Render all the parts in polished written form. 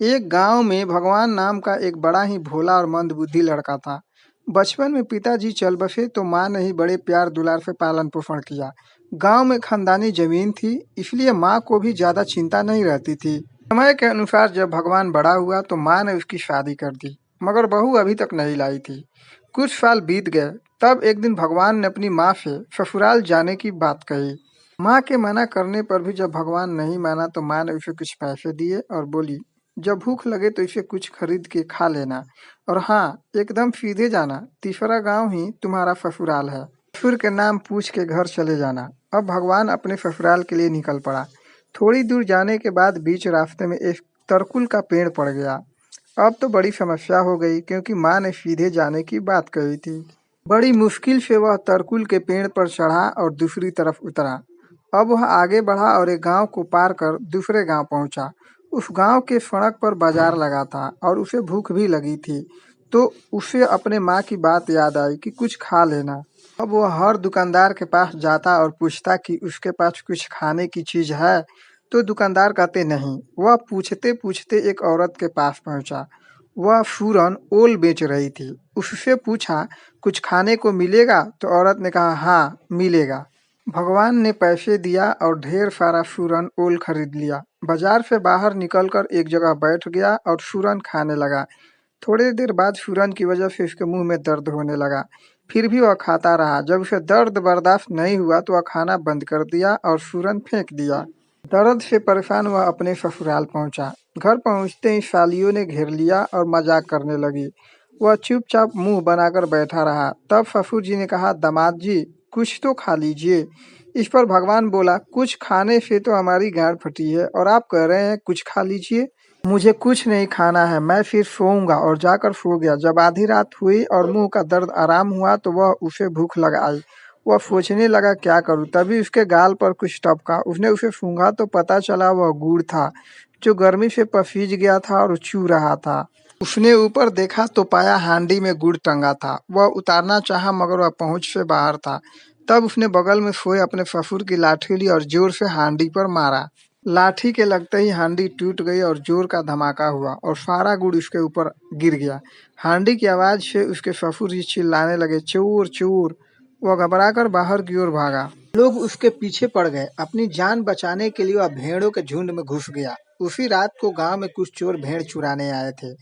एक गांव में भगवान नाम का एक बड़ा ही भोला और मंदबुद्धि लड़का था। बचपन में पिताजी चल बसे तो माँ ने ही बड़े प्यार दुलार से पालन पोषण किया। गांव में खानदानी जमीन थी, इसलिए माँ को भी ज्यादा चिंता नहीं रहती थी। समय के अनुसार जब भगवान बड़ा हुआ तो माँ ने उसकी शादी कर दी, मगर बहू अभी तक नहीं लाई थी। कुछ साल बीत गए, तब एक दिन भगवान ने अपनी माँ से ससुराल जाने की बात कही। माँ के मना करने पर भी जब भगवान नहीं माना तो माँ ने उसे कुछ पैसे दिए और बोली, जब भूख लगे तो इसे कुछ खरीद के खा लेना, और हाँ, एकदम सीधे जाना, तीसरा गांव ही तुम्हारा ससुराल है। ससुर के नाम पूछ के घर चले जाना। अब भगवान अपने ससुराल के लिए निकल पड़ा। थोड़ी दूर जाने के बाद बीच रास्ते में एक तरकुल का पेड़ पड़ गया। अब तो बड़ी समस्या हो गई, क्योंकि माँ ने सीधे जाने की बात कही थी। बड़ी मुश्किल से वह तरकुल के पेड़ पर चढ़ा और दूसरी तरफ उतरा। अब वह आगे बढ़ा और एक गांव को पार कर दूसरे गांव पहुंचा। उस गांव के सड़क पर बाजार लगा था और उसे भूख भी लगी थी, तो उसे अपने माँ की बात याद आई कि कुछ खा लेना। अब वह हर दुकानदार के पास जाता और पूछता कि उसके पास कुछ खाने की चीज है, तो दुकानदार कहते नहीं। वह पूछते पूछते एक औरत के पास पहुंचा। वह फूरन ओल बेच रही थी। उससे पूछा, कुछ खाने को मिलेगा? तो औरत ने कहा, हाँ मिलेगा। भगवान ने पैसे दिया और ढेर सारा सूरन ओल खरीद लिया। बाजार से बाहर निकलकर एक जगह बैठ गया और सूरन खाने लगा। थोड़ी देर बाद सूरन की वजह से उसके मुंह में दर्द होने लगा। फिर भी वह खाता रहा। जब उसे दर्द बर्दाश्त नहीं हुआ तो वह खाना बंद कर दिया और सूरन फेंक दिया। दर्द से परेशान वह अपने ससुराल पहुंचा। घर पहुंचते ही सालियों ने घेर लिया और मजाक करने लगी। वह चुपचाप मुंह बनाकर बैठा रहा। तब ससुर जी ने कहा, दामाद जी कुछ तो खा लीजिए। इस पर भगवान बोला, कुछ खाने से तो हमारी गांड फटी है और आप कह रहे हैं कुछ खा लीजिए। मुझे कुछ नहीं खाना है, मैं फिर सोऊंगा। और जाकर सो गया। जब आधी रात हुई और मुंह का दर्द आराम हुआ तो वह उसे भूख लग आई। वह सोचने लगा क्या करूं, तभी उसके गाल पर कुछ टपका। उसने उसे सूंघा तो पता चला वह गुड़ था, जो गर्मी से पसीज गया था और चू रहा था। उसने ऊपर देखा तो पाया हांडी में गुड़ टंगा था। वह उतारना चाहा मगर वह पहुंच से बाहर था। तब उसने बगल में सोए अपने ससुर की लाठी ली और जोर से हांडी पर मारा। लाठी के लगते ही हांडी टूट गई और जोर का धमाका हुआ और सारा गुड़ उसके ऊपर गिर गया। हांडी की आवाज से उसके ससुर जी चिल्लाने लगे, चोर चोर। वह घबराकर बाहर की ओर भागा। लोग उसके पीछे पड़ गए। अपनी जान बचाने के लिए वह भेड़ों के झुंड में घुस गया। उसी रात को गांव में कुछ चोर भेड़ चुराने आए थे।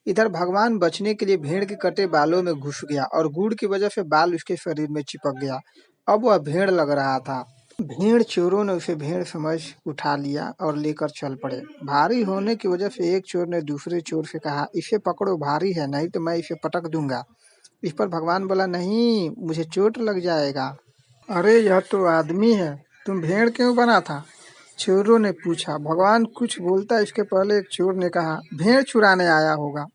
इधर भगवान बचने के लिए भेड़ के कटे बालों में घुस गया और गुड़ की वजह से बाल उसके शरीर में चिपक गया। अब वह भेड़ लग रहा था। भेड़ चोरों ने उसे भेड़ समझ उठा लिया और लेकर चल पड़े। भारी होने की वजह से एक चोर ने दूसरे चोर से कहा, इसे पकड़ो, भारी है, नहीं तो मैं इसे पटक दूंगा। इस पर भगवान बोला, नहीं, मुझे चोट लग जाएगा। अरे यह तो आदमी है, तुम भेड़ क्यों बना था? चोरों ने पूछा। भगवान कुछ बोलता इसके पहले एक चोर ने कहा, भेड़ चुराने आया होगा,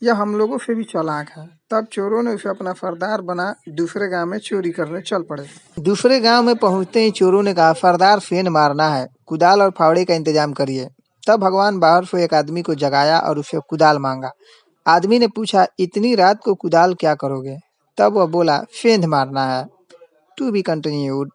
यह हम लोगों से भी चालाक है। तब चोरों ने उसे अपना सरदार बना दूसरे गांव में चोरी करने चल पड़े। दूसरे गांव में पहुंचते ही चोरों ने कहा, सरदार सेंध मारना है, कुदाल और फावड़े का इंतजाम करिए। तब भगवान बाहर से एक आदमी को जगाया और उसे कुदाल मांगा। आदमी ने पूछा, इतनी रात को कुदाल क्या करोगे? तब वह बोला, सेंध मारना है। To be continued.